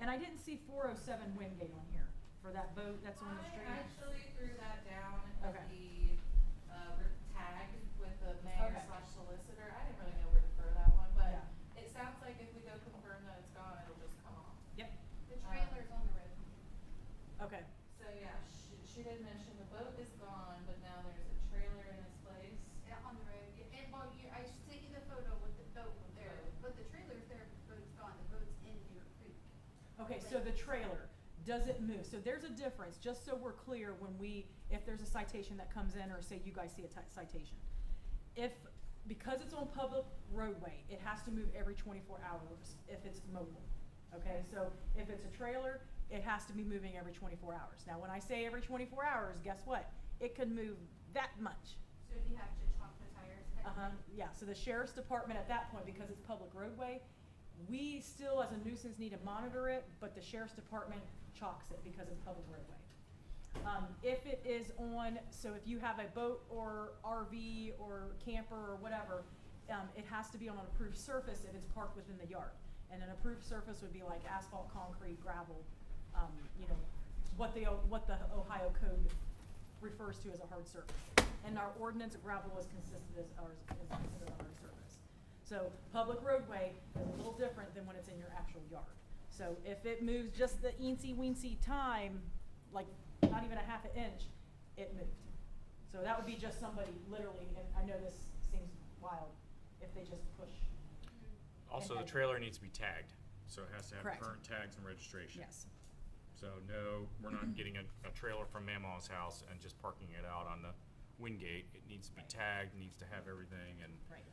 And I didn't see 407 Wingate on here for that boat that's on the street. I actually threw that down at Okay. the tag with the mayor Okay. / solicitor. I didn't really know where to throw that one, but Yeah. it sounds like if we go confirm that it's gone, it'll just come off. Yep. The trailer's on the road. Okay. So yeah, she did mention the boat is gone, but now there's a trailer in its place. Yeah, on the road. And well, I sent you the photo with the boat there, but the trailer's there, the boat's gone. The boat's in Deer Creek. Okay, so the trailer, does it move? So there's a difference, just so we're clear when if there's a citation that comes in, or say you guys see a citation. Because it's on public roadway, it has to move every 24 hours if it's mobile. Okay, so if it's a trailer, it has to be moving every 24 hours. Now, when I say every 24 hours, guess what? It can move that much. So if you have to chop the tires. Yeah, so the sheriff's department at that point, because it's public roadway, we still as a nuisance need to monitor it, but the sheriff's department chalks it because it's public roadway. If it is so if you have a boat or RV or camper or whatever, it has to be on an approved surface if it's parked within the yard. And an approved surface would be like asphalt, concrete, gravel, what the Ohio code refers to as a hard surface. And our ordinance, gravel is considered as a hard surface. So public roadway is a little different than when it's in your actual yard. So if it moves just the eensy-weensy time, like not even a half an inch, it moved. So that would be just somebody literally, and I know this seems wild, if they just push. Also, the trailer needs to be tagged, so it has to have Correct. current tags and registration. Yes. So no, we're not getting a trailer from Mamaw's house and just parking it out on the Wingate. It needs to be Right. tagged, needs to have everything, and Right.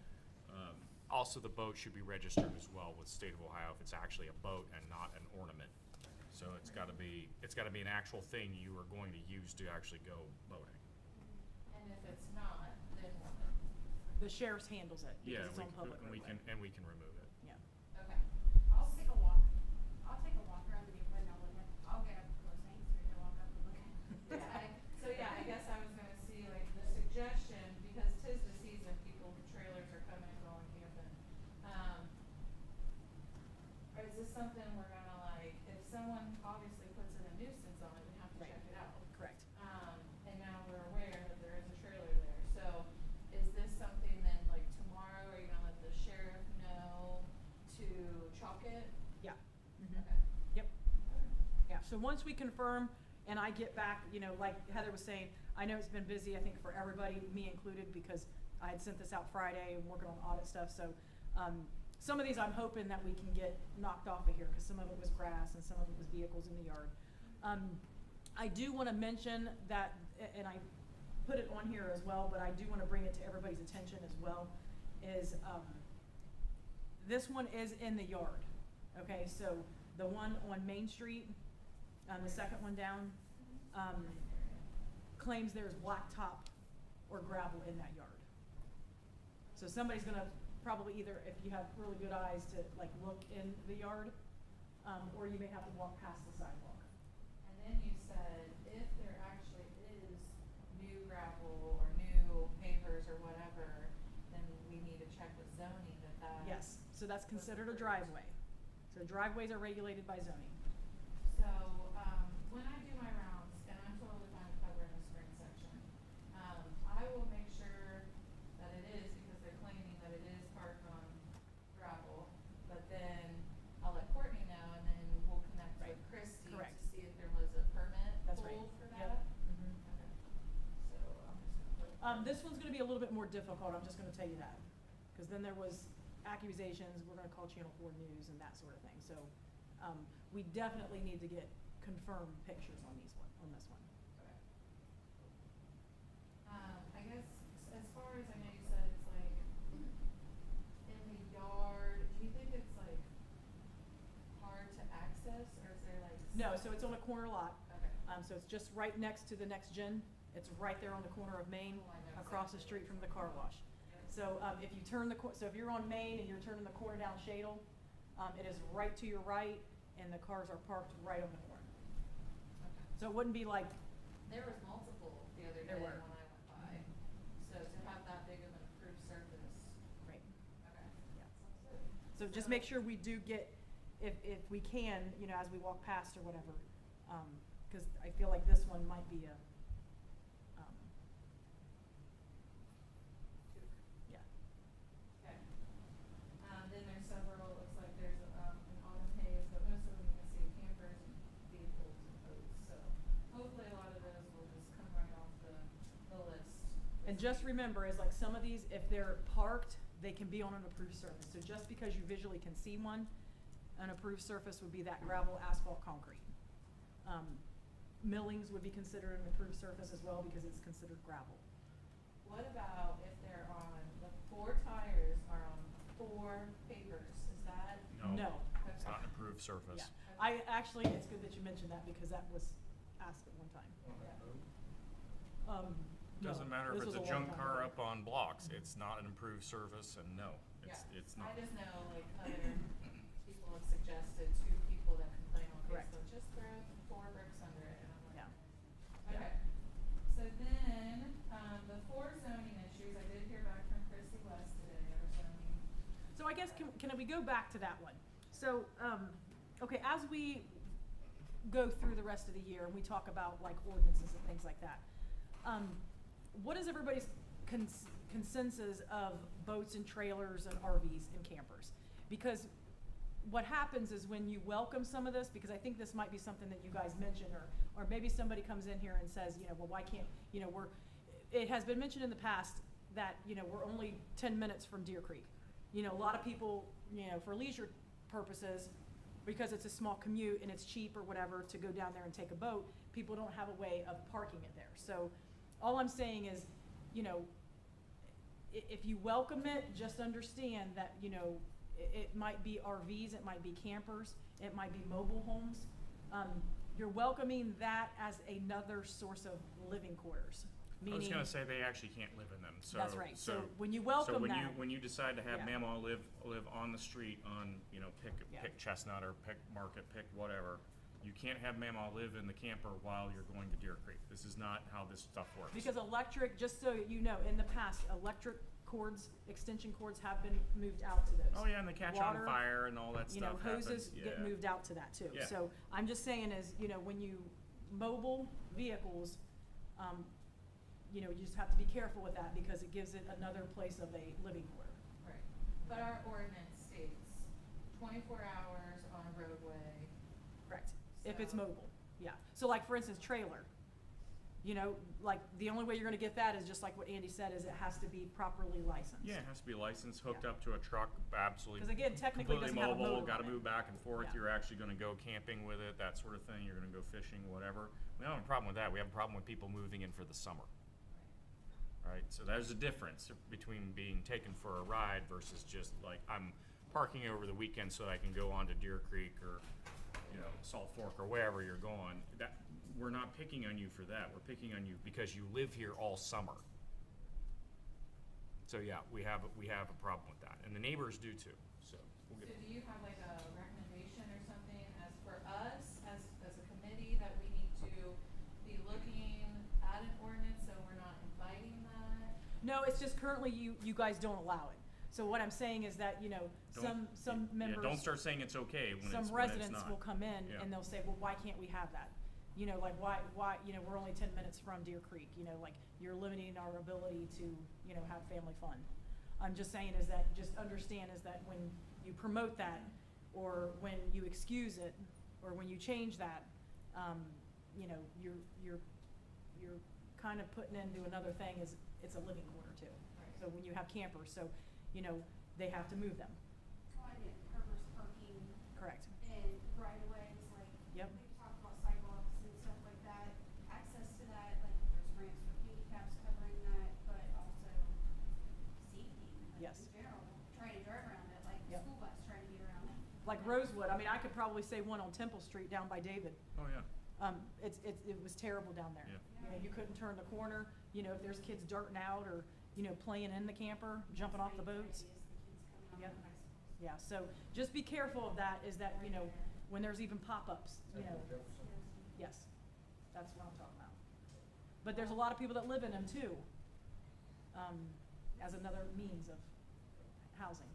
also the boat should be registered as well with state of Ohio if it's actually a boat and not an ornament. So it's got to be an actual thing you are going to use to actually go boating. And if it's not, then what? The sheriff's handles it because Yeah, it's on public roadway. we can remove it. Yeah. Okay. I'll take a walk. I'll take a walk around the neighborhood and I'll look at. I'll get up close and to walk up and look at. Yeah. So yeah, I guess I was gonna see like the suggestion, because 'tis the season, people, trailers are coming and going camping. Or is this something we're gonna like, if someone obviously puts in a nuisance on it, we have to Right. check it out. Correct. And now we're aware that there is a trailer there. So is this something then like tomorrow, are you gonna let the sheriff know to chalk it? Yeah. Okay. Yep. Yeah, so once we confirm and I get back, like Heather was saying, I know it's been busy, I think for everybody, me included, because I had sent this out Friday and working on audit stuff, so some of these I'm hoping that we can get knocked off of here, because some of it was grass and some of it was vehicles in the yard. I do want to mention that, and I put it on here as well, but I do want to bring it to everybody's attention as well, is this one is in the yard. Okay, so the one on Main Street, the second one down, claims there's blacktop or gravel in that yard. So somebody's gonna probably either, if you have really good eyes, to like look in the yard, or you may have to walk past the sidewalk. And then you said if there actually is new gravel or new pavers or whatever, then we need to check with zoning that. Yes, so that's considered a driveway. So driveways are regulated by zoning. So, when I do my rounds, and I'm totally fine with covering the spring section, I will make sure that it is, because they're claiming that it is parked on gravel, but then I'll let Courtney know, and then we'll connect Right. with Christie Correct. to see if there was a permit That's right. pulled for Yep. that. Mhm. Okay. So, I'm just gonna put. This one's gonna be a little bit more difficult, I'm just gonna tell you that. Because then there was accusations, we're gonna call Channel 4 News and that sort of thing. So, we definitely need to get confirmed pictures on this one. Okay. I guess as far as I know, you said it's like in the yard. Do you think it's like hard to access, or is there like? No, so it's on a corner lot. Okay. So it's just right next to the next gen. It's right there on the corner of Main, Oh, I know across the exactly. street from the car wash. So if you turn so if you're on Main and you're turning the corner down Shadle, it is right to your right, and the cars are parked right on the corner. Okay. So it wouldn't be like, There was multiple the other day There when were. I went by. So to have that big of an approved surface. right, Okay. yeah. Sounds good. So just make sure we do get if we can, you know, as we walk past or whatever, cause I feel like this one might be a, yeah. Okay. Then there's several, looks like there's, an autumn haze, but most of them you can see campers and vehicles and boats, so hopefully a lot of those will just come right off the list. And just remember, is like some of these, if they're parked, they can be on an approved surface. So just because you visually can see one, an approved surface would be that gravel, asphalt, concrete. Millings would be considered an approved surface as well because it's considered gravel. What about if they're on, the 4 tires are on 4 papers, is that? No. It's not an approved surface. Yeah, I actually, it's good that you mentioned that because that was asked at one time. Doesn't No, matter if this it's was a long junk time car ago. up on blocks, it's not an improved surface, and no, it's not. I just know, like, other people have suggested 2 people that complain on Correct. Facebook, just throw 4 bricks under it, and I'm like, Yeah. okay. So then, the 4 zoning issues, I did hear back from Christy West today, our zoning. So I guess, can we go back to that one? So, okay, as we go through the rest of the year and we talk about like ordinances and things like that, what is everybody's consensus of boats and trailers and RVs and campers? Because what happens is when you welcome some of this, because I think this might be something that you guys mentioned, or maybe somebody comes in here and says, you know, well, why can't, you know, it has been mentioned in the past that, you know, we're only 10 minutes from Deer Creek. You know, a lot of people, you know, for leisure purposes, because it's a small commute and it's cheap or whatever to go down there and take a boat, people don't have a way of parking it there. So all I'm saying is, you know, if you welcome it, just understand that, you know, it might be RVs, it might be campers, it might be mobile homes. You're welcoming that as another source of living quarters, I was meaning. gonna say they actually can't live in them, so. That's right. So when you welcome So that. when you decide to have Yeah. Mamaw live on the street on, you know, Yeah. pick Chestnut or pick Market, pick whatever, you can't have Mamaw live in the camper while you're going to Deer Creek. This is not how this stuff works. Because electric, just so you know, in the past, electric cords, extension cords have been moved out to those. Oh, yeah, and they catch on Water, fire and all that You know, stuff happens, hoses get yeah. moved out to that too. Yeah. So I'm just saying is, you know, when you, mobile vehicles, you know, you just have to be careful with that because it gives it another place of a living quarter. Right, but our ordinance states 24 hours on a roadway. Correct. If it's So- mobile, yeah. So like, for instance, trailer, you know, like, the only way you're gonna get that is just like what Andy said, is it has to be properly licensed. Yeah, it has to be licensed, hooked Yeah. up to a truck, absolutely. 'Cause again, technically it completely doesn't have a mobile, motor gotta on it. move back and forth, Yeah. you're actually gonna go camping with it, that sort of thing, you're gonna go fishing, whatever. We don't have a problem with that, we have a problem with people moving in for the summer. Right, so there's a difference between being taken for a ride versus just like, I'm parking over the weekend so that I can go on to Deer Creek or, you know, Salt Fork or wherever you're going. That, we're not picking on you for that, we're picking on you because you live here all summer. So yeah, we have a problem with that, and the neighbors do too, so. We'll So get- do you have like a recommendation or something as for us, as a committee, that we need to be looking at an ordinance, so we're not inviting that? No, it's just currently you guys don't allow it. So what I'm saying is that, you know, some Yeah, members. don't start saying it's okay when it's not. Some residents will come in Yeah. and they'll say, well, why can't we have that? You know, like, why, you know, we're only 10 minutes from Deer Creek, you know, like, you're limiting our ability to, you know, have family fun. I'm just saying is that, just understand is that when you promote that, or when you excuse it, or when you change that, you know, you're kind of putting into another thing is, it's a living quarter too. Right. So when you have campers, so, you know, they have to move them, Well, I get purpose parking correct? and right of ways, like, Yep. we talked about sidewalks and stuff like that, access to that, like, there's ramps for handicaps covering that, but also safety, like, Yes. in general, trying to drive around it, like, Yep. school bus trying to get around it. Like Rosewood, I mean, I could probably say one on Temple Street down by David. Oh, yeah. It was terrible down there. Yeah. You know, you couldn't turn the corner, you know, if there's kids darting out or, you know, playing in the camper, jumping off the boats. Yep. Yeah, so just be careful of that, is that, you know, when there's even pop-ups, you know, yes, that's what I'm talking about. But there's a lot of people that live in them too, as another means of housing.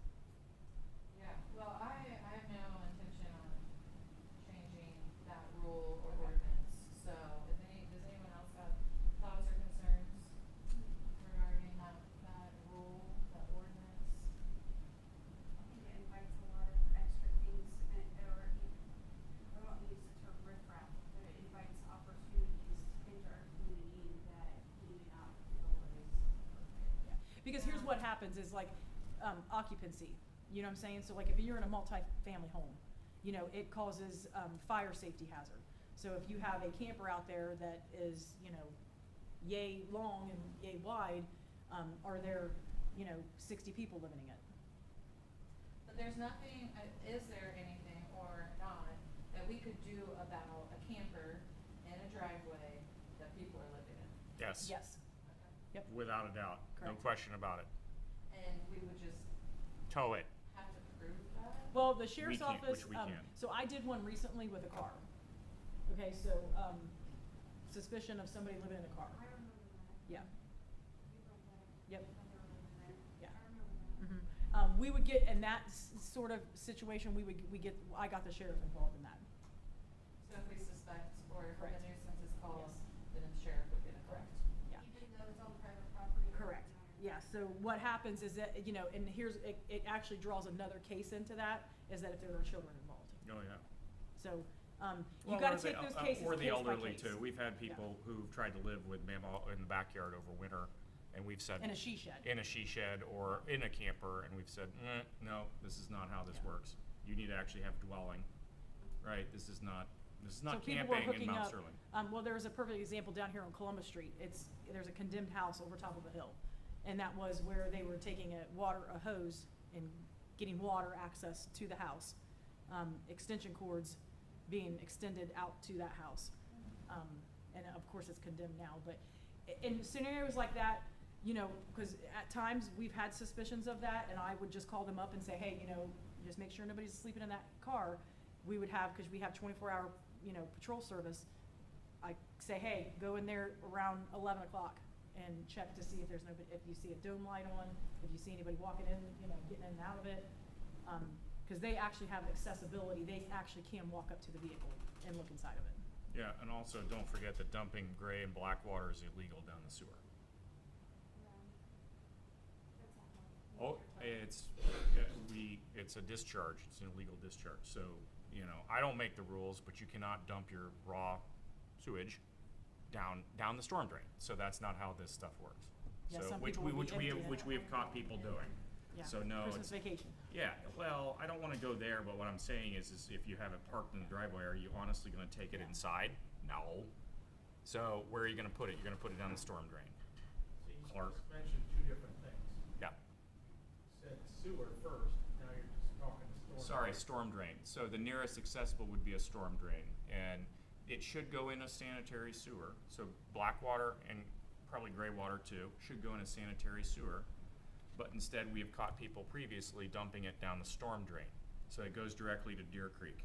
Yeah, well, I have no intention on what happens is like, occupancy, you know what I'm saying? So like if you're in a multi-family home, you know, it causes, fire safety hazard. So if you have a camper out there that is, you know, yay long and yay wide, are there, you know, 60 people living in it? But there's nothing, is there anything or not, that we could do about a camper in a driveway that people are living in? Yes. Yes, Okay. yep, Without a doubt, no Correct. question about it. And we would just Tow it. have to prove that? well, the sheriff's can't, office, which we can. so I did one recently with a car. Okay, so, suspicion of somebody living in a car, I remember that. yeah, You brought that up. Yep. When they were living there. Yeah. I remember that. we would get, in that sort of situation, I got the sheriff involved in that. So if we suspect, or if a Correct. nuisance is called, Yes. then the sheriff would get involved? Yeah. Even though it's on private property. it Correct, doesn't matter. yeah, so what happens is that, you know, and it actually draws another case into that, is that if there are children involved. Oh, yeah. So, you Well, gotta or the- take those cases or the case by elderly case. too. We've had people who've tried to live with mama in the backyard over winter, and we've said. In a she shed. In a she shed or in a camper, and we've said, no, this is not how this Yeah. works. You need to actually have dwelling, right? This is not So people were camping in hooking Mount up. Sterling. Well, there was a perfect example down here on Columbus Street. There's a condemned house over top of a hill. And that was where they were taking a hose and getting water access to the house. Extension cords being extended out to that house. And of course it's condemned now, but in scenarios like that, you know, cause at times we've had suspicions of that, and I would just call them up and say, hey, you know, just make sure nobody's sleeping in that car. We would have, cause we have 24-hour, you know, patrol service. I say, hey, go in there around 11 o'clock and check to see if there's nobody, if you see a dome light on, if you see anybody walking in, you know, getting in and out of it. Cause they actually have accessibility, they actually can walk up to the vehicle and look inside of it. Yeah, and also don't forget that dumping gray and black water is illegal down the sewer. Yeah. That's not Oh, it's a discharge, it's an illegal discharge, so, you know, I don't make the rules, but you cannot dump your raw sewage down the storm drain, so that's not how this stuff works. Yeah, So, some which people we, would be which we have caught people doing. Yeah, So no, Christmas it's, vacation. yeah, well, I don't wanna go there, but what I'm saying is if you have it parked in the driveway, are you honestly gonna take it Yeah. inside? No. So where are you gonna put it? You're gonna put it down the storm drain. So you Clark. just mentioned two different things. Yeah. Said sewer first, now you're just talking storm. Sorry, storm drain. So the nearest accessible would be a storm drain, and it should go in a sanitary sewer. So black water and probably gray water too should go in a sanitary sewer. But instead, we have caught people previously dumping it down the storm drain. So it goes directly to Deer Creek.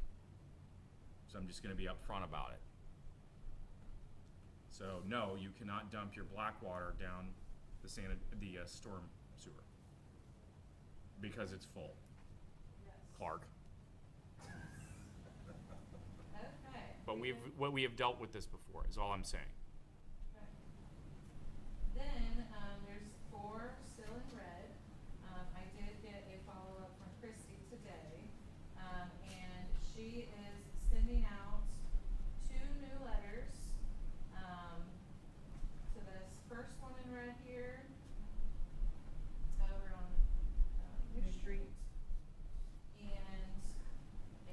So I'm just gonna be upfront about it. So no, you cannot dump your black water down the storm sewer. Because it's full. Yes. Clark. Okay. But we have dealt with this before, is all I'm saying. Okay. Then, there's 4 still in red. I did get a follow-up from Christy today, and she is sending out 2 new letters. So this first one in red here, over on, New Street. And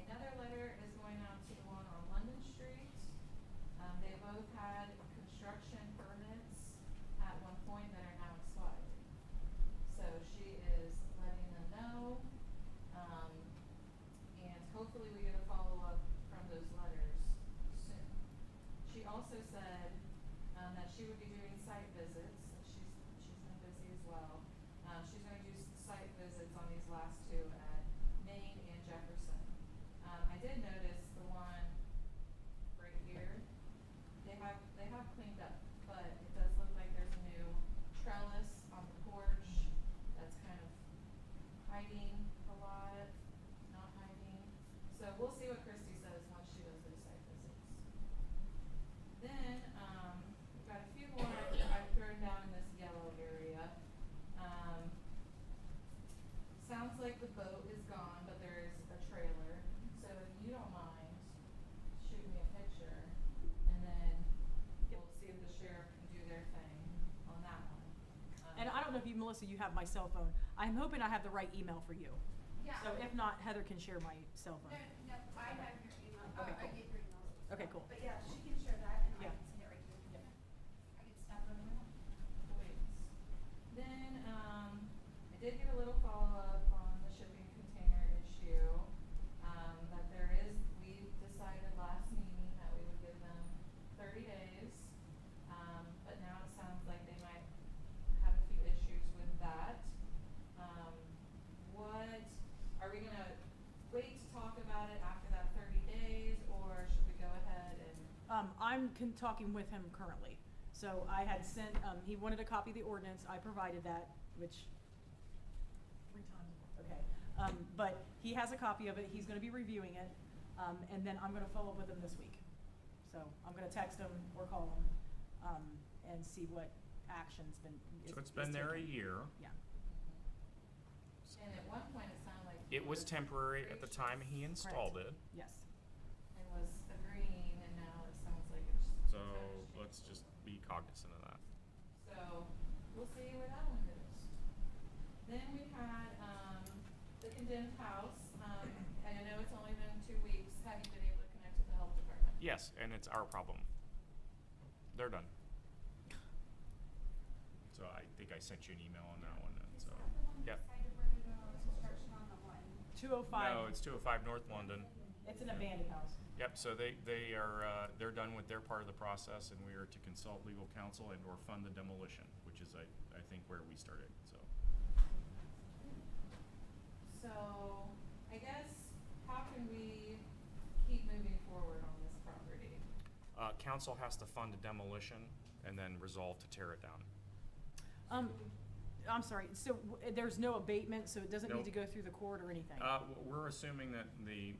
another letter is going out to the one on London Street. They both had construction permits at one point that are now expired. So she is letting them know, and hopefully we get a follow-up from those letters soon. She also said, that she would be doing site visits, and she's been busy as well. She's gonna do site visits on these last 2 at Main and Jefferson. I did notice the one right here, they have cleaned up, but it does look like there's a new trellis on the porch that's kind of hiding a lot, not hiding. So we'll see what Christy says once she does those site visits. Then, we've got a few more I've thrown down in this yellow area. Sounds like the boat is gone, but there is a trailer. So if you don't mind, Melissa, you have my cell phone. I'm hoping I have the right email for you. Yeah. So if not, Heather can share my cell phone. No, I have your email. Okay, I cool. get your emails. Okay, cool. But yeah, she can share that and Yeah. I can send it right to you. Yep. I can stop it over. Wait. Then, I did get a little follow-up on the shipping container issue. That there is, we decided last meeting that we would give them 30 days. But now it sounds like they might have a few issues with that. Are we gonna wait to talk about it after that 30 days, or should we go ahead and? I'm talking with him currently. So I had sent, he wanted a copy of the ordinance, I provided that, which, 3 times, okay. But he has a copy of it, he's gonna be reviewing it, and then I'm gonna follow up with him this week. So I'm gonna text him or call him, and see what action's been, So it's been there a taken. year. Yeah, And at one point, it sounded like. It was temporary at the time he installed it. yes. And was agreeing, and now it sounds like it's. So let's just be cognizant of that. So, we'll see where that one goes. Then we had, the condemned house, and I know it's only been 2 weeks, have you been able to connect with the health department? Yes, and it's our problem. They're done. So I think I sent you an email on that one, and Is so. that the one Yep. decided where they're doing all the construction on the one? 205. No, it's 205 North London. It's an abandoned house. Yep, so they are, they're done with their part of the process, and we are to consult legal counsel and or fund the demolition, which is, I think, where we started, so. So, I guess, how can we keep moving forward on this property? Council has to fund a demolition and then resolve to tear it down. I'm sorry, so there's no abatement, so it doesn't need Nope. to go through the court or anything? We're assuming that the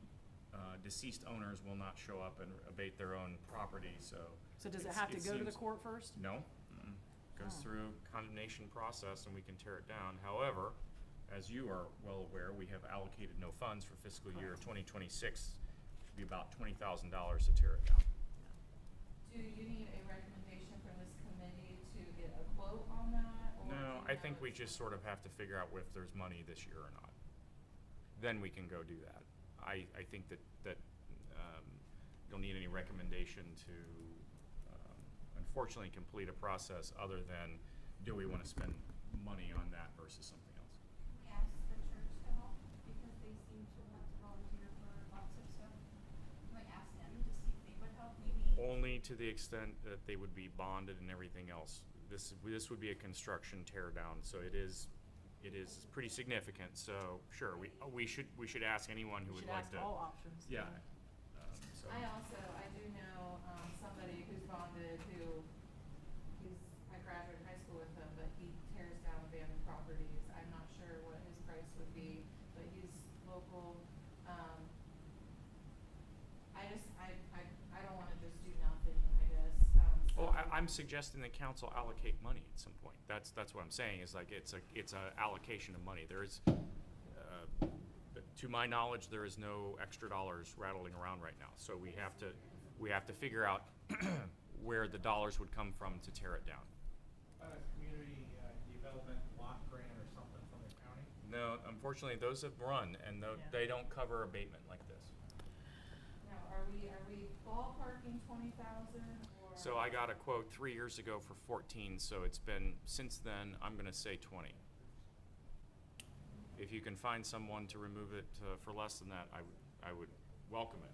deceased owners will not show up and abate their own property, so. So does it it's- have to go to the seems- court first? No. Goes Oh. through condemnation process and we can tear it down. However, as you are well aware, we have allocated no funds for fiscal year Correct. 2026. Should be about $20,000 to tear it down. Do you need a recommendation from this committee to get a quote on that, or? do No, you I know think we it's- just sort of have to figure out if there's money this year or not. Then we can go do that. I think that you don't need any recommendation to unfortunately complete a process other than, do we want to spend money on that versus something else? Can we ask the church to help because they seem to want to volunteer for lots of stuff? Can we ask them to see if they would help maybe? Only to the extent that they would be bonded and everything else. This would be a construction tear down, so it is pretty significant, so sure, we should ask anyone who We would should like ask to. all options. Yeah. So. I do know, somebody who's bonded I graduated high school with him, but he tears down abandoned properties. I'm not sure what his price would be, but he's local. I don't wanna just do nothing, I guess, Well, I'm suggesting that council allocate money at some point. That's what I'm saying, is like, it's a allocation of money. There is, to my knowledge, there is no extra dollars rattling around right now. So we have to figure out where the dollars would come from to tear it down. Community development block grant or something from the county? No, unfortunately, those have run, and Yeah. they don't cover abatement like this. Now, are we ballparking 20,000 or? So I got a quote 3 years ago for 14, so it's been, since then, I'm gonna say 20. If you can find someone to remove it for less than that, I would welcome it.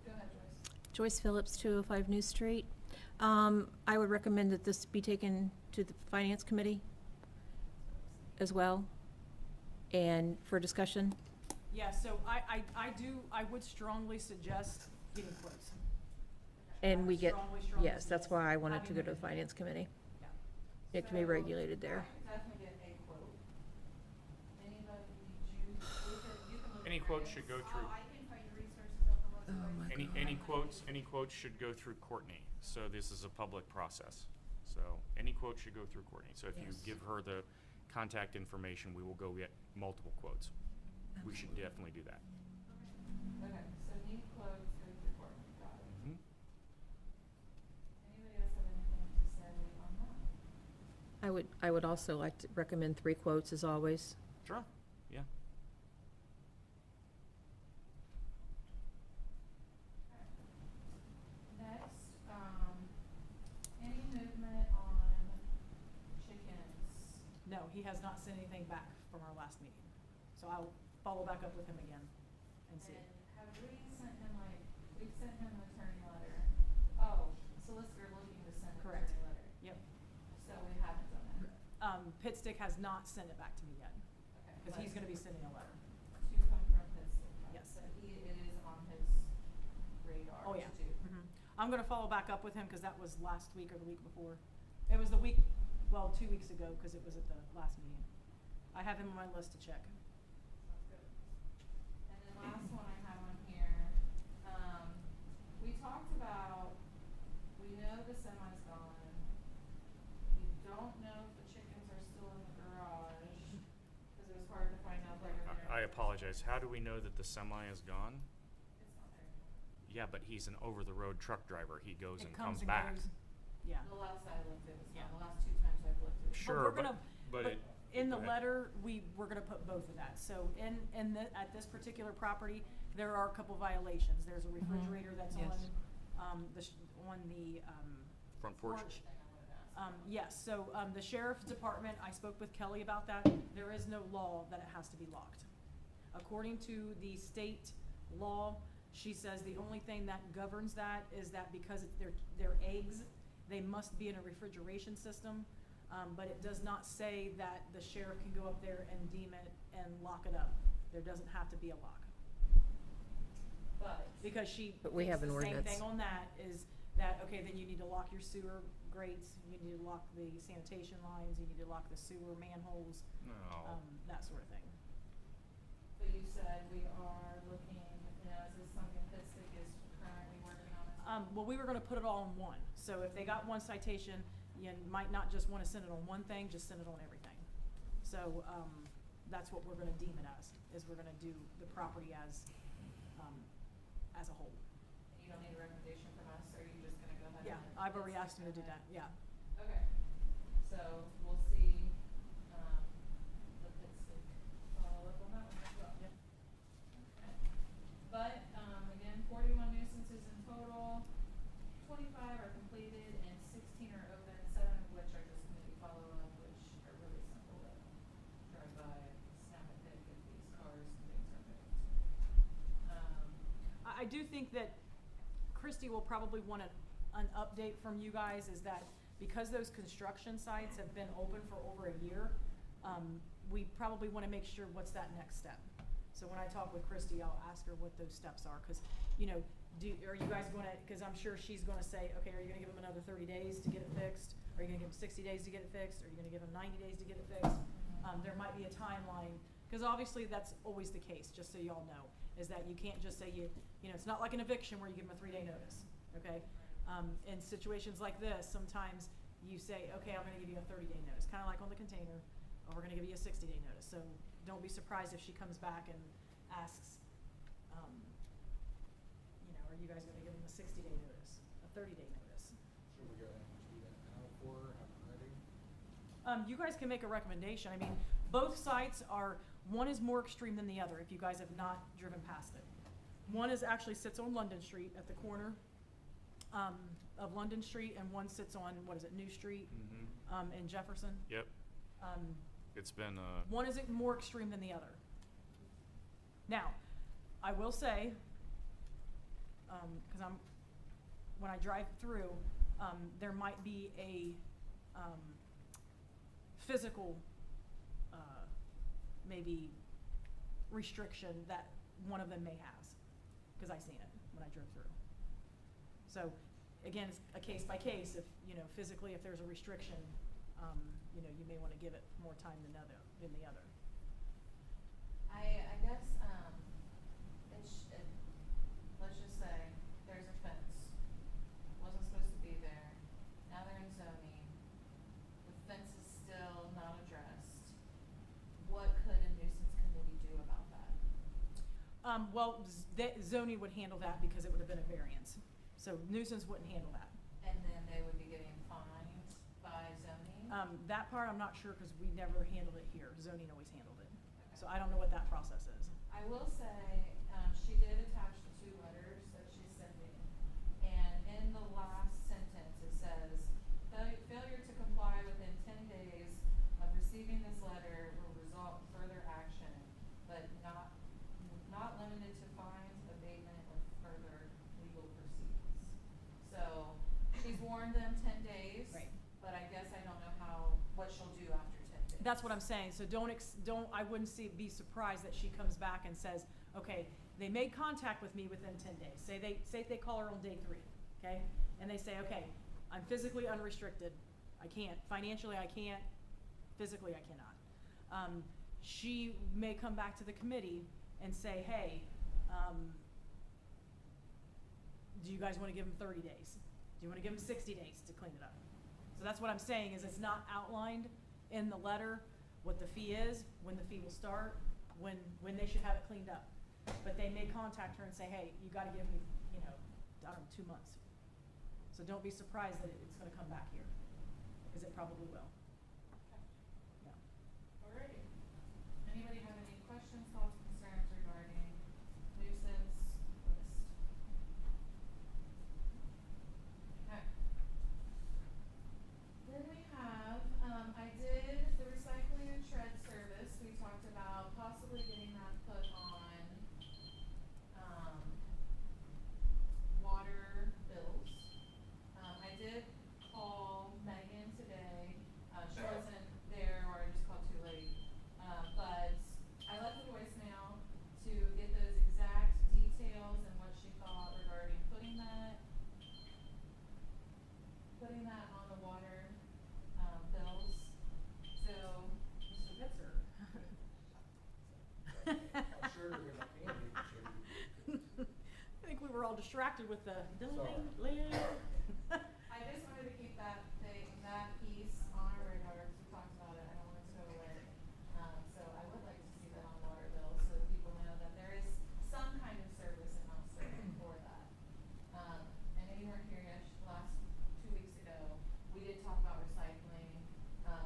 Go ahead, Joyce. Joyce Phillips, 205 New Street. I would recommend that this be taken to the Finance Committee as well, and for discussion. Yeah, so I would strongly suggest getting quotes. And we get, Strongly yes, that's suggest why I wanted to having go to them the Finance Committee. Yeah. It can be So, regulated there. I could definitely get a quote. Anybody, you can look. Any at quotes it. should go through, I can find the resources on the Oh, website. my any quotes should go through Courtney. So this is a public process. So any quote should go through Courtney. So if you Yes. give her the contact information, we will go get multiple quotes. We should definitely do that. Okay, so need quotes, go through Courtney, got it. Mhm. Anybody else have anything to say on that? I would also like to recommend 3 quotes as always. Sure, yeah. Next, any movement on chickens? No, he has not sent anything back from our last meeting. So I'll follow back up with him again and see. And have we sent him we've sent him an attorney letter? Oh, solicitor looking to send an Correct. attorney letter. Yep. So we haven't done that. Pit Stick has not sent it back to me yet, Okay. because he's gonna be sending a letter. To come from Pittsburgh. Right? Yes. So it is on his radar Oh, yeah. to do. Mhm. I'm gonna follow back up with him, cause that was last week or the week before. It was the week, well, 2 weeks ago, cause it was at the last meeting. I have him on my list to check. Sounds good. And then last one I have on here, we talked about, we know the semi's gone. We don't know if the chickens are still in the garage, cause it was hard to find out later. I apologize. How do we know that the semi is gone? It's not there anymore. Yeah, but he's an over-the-road truck driver. He goes It and comes comes and back. goes. Yeah. The last I looked, it was Yeah. gone. The last 2 times I've looked, it was. Sure, we're but, gonna- but it. In the go ahead. letter, we're gonna put both of that. So at this particular property, there are a couple violations. There's a refrigerator that's Yes. on the Front porch. porch. Yes, so, the sheriff's department, I spoke with Kelly about that. There is no law that it has to be locked. According to the state law, she says the only thing that governs that is that because they're eggs, they must be in a refrigeration system. But it does not say that the sheriff can go up there and deem it and lock it up. There doesn't have to be a lock. But. Because she But we thinks have an the same ordinance. thing on that is that, okay, then you need to lock your sewer grates, you need to lock the sanitation lines, you need to lock the sewer manholes, No. that sort of thing. But you said we are looking, is this something Pittsburgh is currently working on? Well, we were gonna put it all in one, so if they got one citation, you might not just wanna send it on one thing, just send it on everything. So, that's what we're gonna deem it as, is we're gonna do the property as a whole. You don't need a recommendation from us, or are you just gonna go ahead Yeah, and? I've already asked him to do that, yeah. Okay, so we'll see, the Pittsburgh follow up on that one as well. Yep. Okay. But, again, 41 nuisances in total, 25 are completed and 16 are open, 7 of which are just committee follow-up, which are really simple to drive by, snap a pic if these cars and things are moved. I do think that Christie will probably want an update from you guys, is that because those construction sites have been open for over a year, we probably wanna make sure what's that next step. So when I talk with Christie, I'll ask her what those steps are, cause, are you guys gonna, cause I'm sure she's gonna say, okay, are you gonna give them another 30 days to get it fixed? Are you gonna give them 60 days to get it fixed? Are you gonna give them 90 days to get it fixed? There might be a timeline, cause obviously that's always the case, just so y'all know, is that you can't just say it's not like an eviction where you give them a 3-day notice, okay? In situations like this, sometimes you say, okay, I'm gonna give you a 30-day notice, kinda like on the container, or we're gonna give you a 60-day notice. So don't be surprised if she comes back and asks, are you guys gonna give them a 60-day notice, a 30-day notice? Should we go ahead and do that now for her, have it ready? You guys can make a recommendation. I mean, both sites one is more extreme than the other, if you guys have not driven past it. One actually sits on London Street at the corner, of London Street, and one sits on, New Street, Mm-hmm. in Jefferson. Yep. It's been, One is more extreme than the other. Now, I will say, cause when I drive through, there might be a, physical, maybe restriction that one of them may have, cause I seen it when I drove through. So, again, it's a case by case, if, physically, if there's a restriction, you may wanna give it more time than the other. I guess, let's just say, there's a fence, wasn't supposed to be there, now they're in zoning, the fence is still not addressed. What could a nuisance committee do about that? Well, zoning would handle that because it would have been a variance, so nuisance wouldn't handle that. And then they would be getting fined by zoning? That part I'm not sure, cause we never handled it here, zoning always handled it. So I don't know what that process is. I will say, she did attach the 2 letters that she's sending, and in the last sentence, it says, failure to comply within 10 days of receiving this letter will result in further action, but not limited to fines, abatement, or further legal proceedings. So, she's warned them 10 days. Right. But I guess I don't know what she'll do after 10 days. That's what I'm saying, so I wouldn't be surprised that she comes back and says, okay, they made contact with me within 10 days. Say they call her on day 3, okay? And they say, okay, I'm physically unrestricted, I can't, financially I can't, physically I cannot. She may come back to the committee and say, hey, do you guys wanna give them 30 days? Do you wanna give them 60 days to clean it up? So that's what I'm saying, is it's not outlined in the letter what the fee is, when the fee will start, when they should have it cleaned up. But they may contact her and say, hey, you gotta give me, I don't know, 2 months. So don't be surprised that it's gonna come back here, because it probably will. Okay. Yeah. Alrighty. Anybody have any questions, thoughts, concerns regarding nuisance list? Okay. Then we have, I did the recycling and shred service, we talked about possibly getting that put on, water bills. I did call Megan today, she wasn't there, or I just called too late. But I left a voicemail to get those exact details and what she thought regarding putting that on the water, bills. So, Mr. Bitzer. I'm sure they're gonna pay me, I think we were all distracted with the Sorry. I just wanted to keep that piece on our radar, because we talked about it, I don't want it to go away. So I would like to see that on water bills, so that people know that there is some kind of service in Mount Sterling for that. I know you weren't here last 2 weeks ago, we did talk about recycling.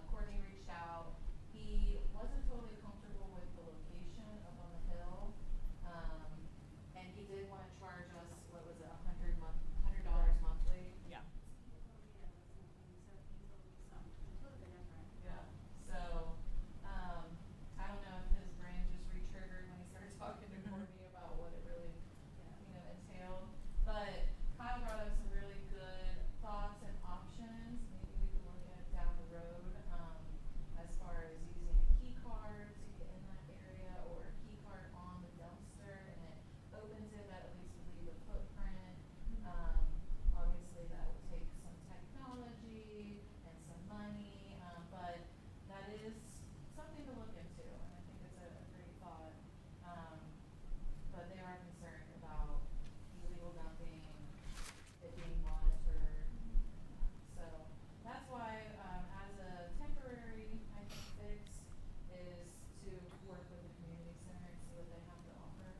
Courtney reached out, he wasn't totally comfortable with the location up on the hill. And he did wanna charge us, what was it, $100 monthly? Yeah. Yeah, so, I don't know if his brain just re-triggered when he started talking to Courtney about what it really, entailed. But Kyle brought up some really good thoughts and options, maybe we could look at down the road, as far as using a key card to get in that area, or a key card on the dumpster, and it opens it, that at least would leave a footprint. Obviously that would take some technology and some money, but that is something to look into, and I think it's a great thought. But they are concerned about illegal dumping, it being monitored. So that's why, as a temporary, I think, fix is to work with the community center and see what they have to offer.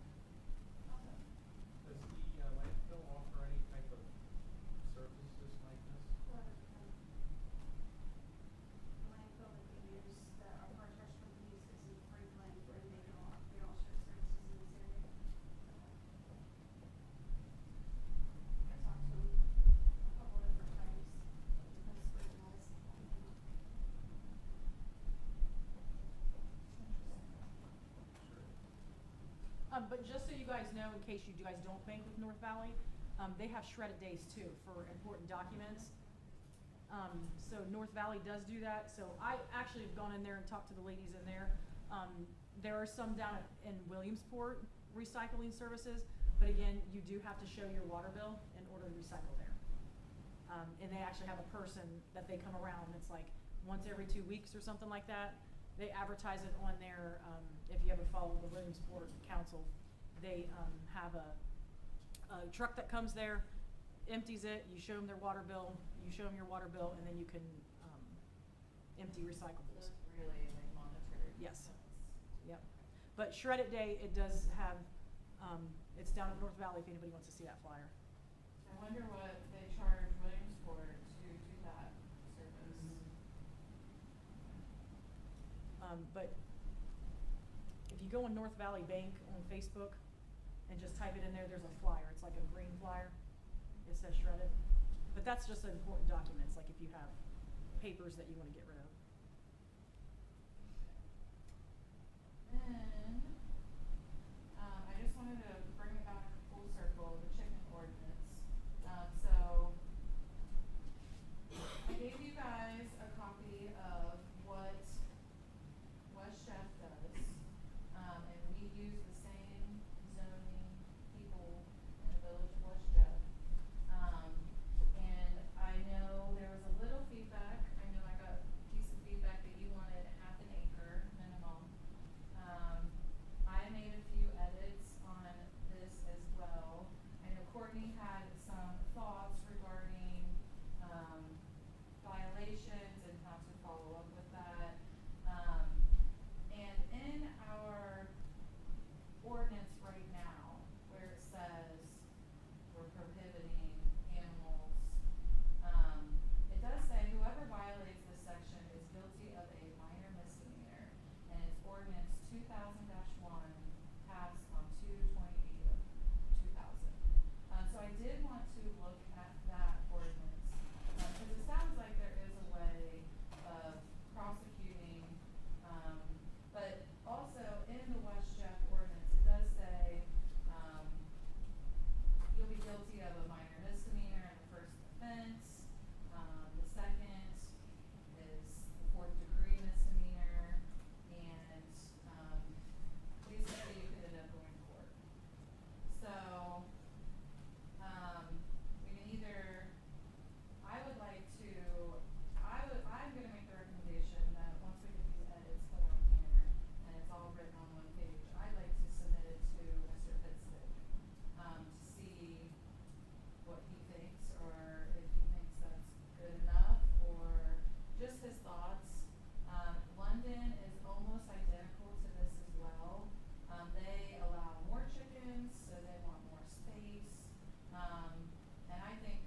Awesome. Does the landfill offer any type of services like this? The landfill that we use, our trash company uses in Franklin, and they don't offer services in this area. I talked to them a couple different times, because we're not as. But just so you guys know, in case you guys don't bank with North Valley, they have shredded days too for important documents. So North Valley does do that, so I actually have gone in there and talked to the ladies in there. There are some down in Williamsport recycling services, but again, you do have to show your water bill in order to recycle there. And they actually have a person that they come around, it's like once every 2 weeks or something like that. They advertise it on their, if you ever follow the Williamsport Council, they have a truck that comes there, empties it, you show them their water bill, you show them your water bill, and then you can empty recyclables. That's really like monitored. Yes. Yep. But Shredded Day, it does have, it's down at North Valley if anybody wants to see that flyer. I wonder what they charge Williamsport to do that service. But if you go on North Valley Bank on Facebook and just type it in there, there's a flyer. It's like a green flyer. It says shredded. But that's just important documents, like if you have papers that you want to get rid of. Then, I just wanted to bring it back full circle, the chicken ordinance. So, I gave you guys a copy of what West Chef does. And we use the same zoning people in the village of West Jeff. And I know there was a little feedback. I know I got a piece of feedback that you wanted half an acre minimum. I made a few edits on this as well. I know Courtney had some thoughts regarding, violations and how to follow up with that. And in our ordinance right now, where it says we're prohibiting animals, it does say whoever violates this section is guilty of a minor misdemeanor, and it's ordinance 2000-1, passed on 2/28 of 2000. So I did want to look at that ordinance, because it sounds like there is a way of prosecuting, but also in the West Jeff ordinance, it does say, you'll be guilty of a minor misdemeanor in the first offense. The second is the 4th-degree misdemeanor, and, basically you could end up going to court. So, we can either, I'm gonna make the recommendation that once we get these edits put on here, and it's all written on one page, I'd like to submit it to Mr. Pitstick, to see what he thinks, or if he thinks that's good enough, or just his thoughts. London is almost identical to this as well. They allow more chickens, so they want more space. And I think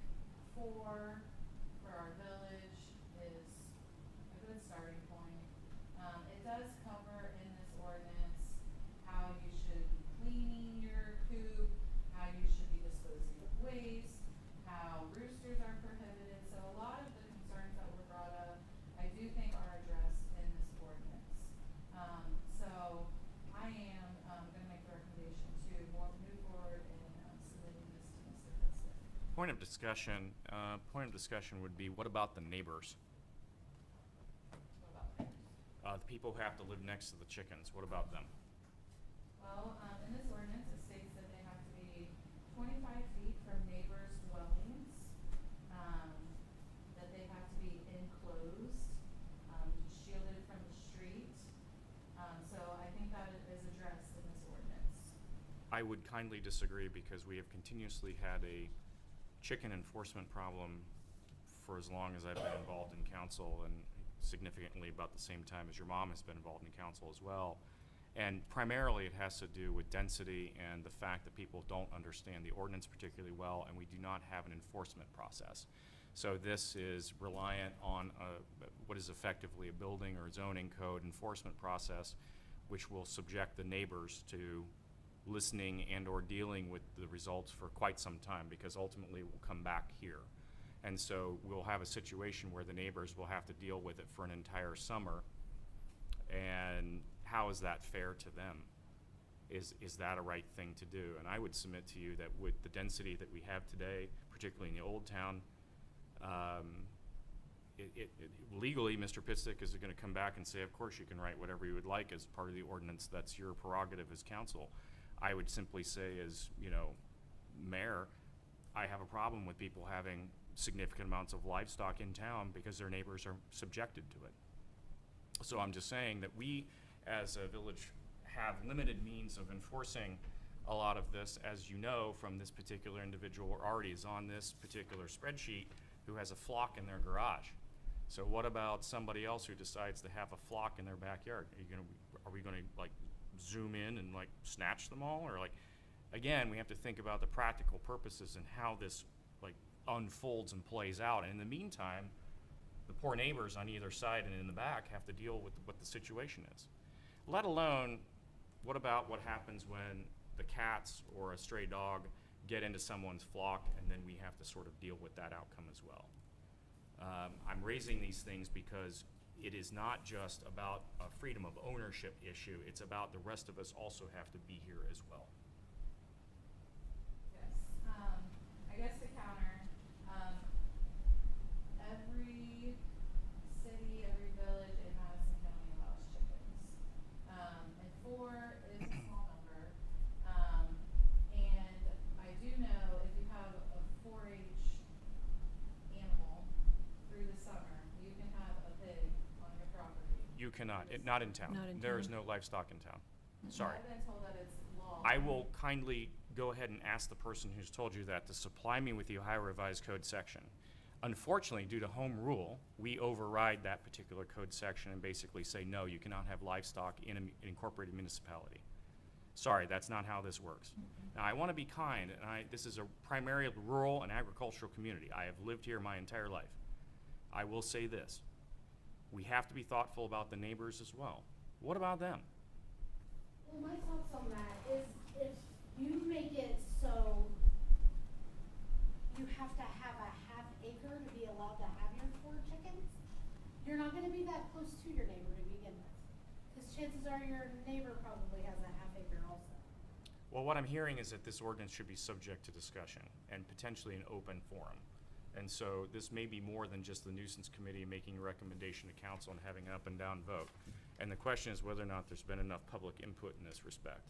4 for our village is a good starting point. It does cover in this ordinance how you should be cleaning your coop, how you should be disposing of waste, how roosters are prohibited. So a lot of the concerns that were brought up, I do think are addressed in this ordinance. So I am gonna make the recommendation to move forward in submitting this to Mr. Pitstick. Point of discussion would be, what about the neighbors? What about theirs? The people who have to live next to the chickens, what about them? Well, in this ordinance, it states that they have to be 25 feet from neighbors' dwellings, that they have to be enclosed, shielded from the street. So I think that is addressed in this ordinance. I would kindly disagree, because we have continuously had a chicken enforcement problem for as long as I've been involved in council, and significantly about the same time as your mom has been involved in council as well. And primarily it has to do with density and the fact that people don't understand the ordinance particularly well, and we do not have an enforcement process. So this is reliant on what is effectively a building or zoning code enforcement process, which will subject the neighbors to listening and or dealing with the results for quite some time, because ultimately we'll come back here. And so we'll have a situation where the neighbors will have to deal with it for an entire summer. And how is that fair to them? Is that a right thing to do? And I would submit to you that with the density that we have today, particularly in the old town, legally, Mr. Pitstick is gonna come back and say, of course you can write whatever you would like as part of the ordinance. That's your prerogative as council. I would simply say, as, mayor, I have a problem with people having significant amounts of livestock in town because their neighbors are subjected to it. So I'm just saying that we, as a village, have limited means of enforcing a lot of this, as you know, from this particular individual who already is on this particular spreadsheet, who has a flock in their garage. So what about somebody else who decides to have a flock in their backyard? Are we gonna like zoom in and like snatch them all? Or like, again, we have to think about the practical purposes and how this like unfolds and plays out. And in the meantime, The poor neighbors on either side and in the back have to deal with what the situation is. Let alone, what about what happens when the cats or a stray dog get into someone's flock, and then we have to sort of deal with that outcome as well. I'm raising these things because it is not just about a freedom of ownership issue, it's about the rest of us also have to be here as well. Yes, I guess to counter, every city, every village in Madison County allows chickens. And 4 is a small number. And I do know if you have a 4-H animal through the summer, you can have a pig on your property. You cannot, not in town. Not in There is town. no livestock in town. Sorry. I've been told that it's law. I will kindly go ahead and ask the person who's told you that to supply me with the Ohio Revised Code section. Unfortunately, due to home rule, we override that particular code section and basically say, no, you cannot have livestock in an incorporated municipality. Sorry, that's not how this works. Now, I want to be kind, and this is a primarily rural and agricultural community. I have lived here my entire life. I will say this. We have to be thoughtful about the neighbors as well. What about them? Well, my thoughts on that is if you make it so you have to have a half acre to be allowed to have your 4 chickens, you're not gonna be that close to your neighbor to begin with. Cause chances are your neighbor probably has a half acre also. Well, what I'm hearing is that this ordinance should be subject to discussion and potentially an open forum. And so this may be more than just the nuisance committee making a recommendation to council and having an up and down vote. And the question is whether or not there's been enough public input in this respect.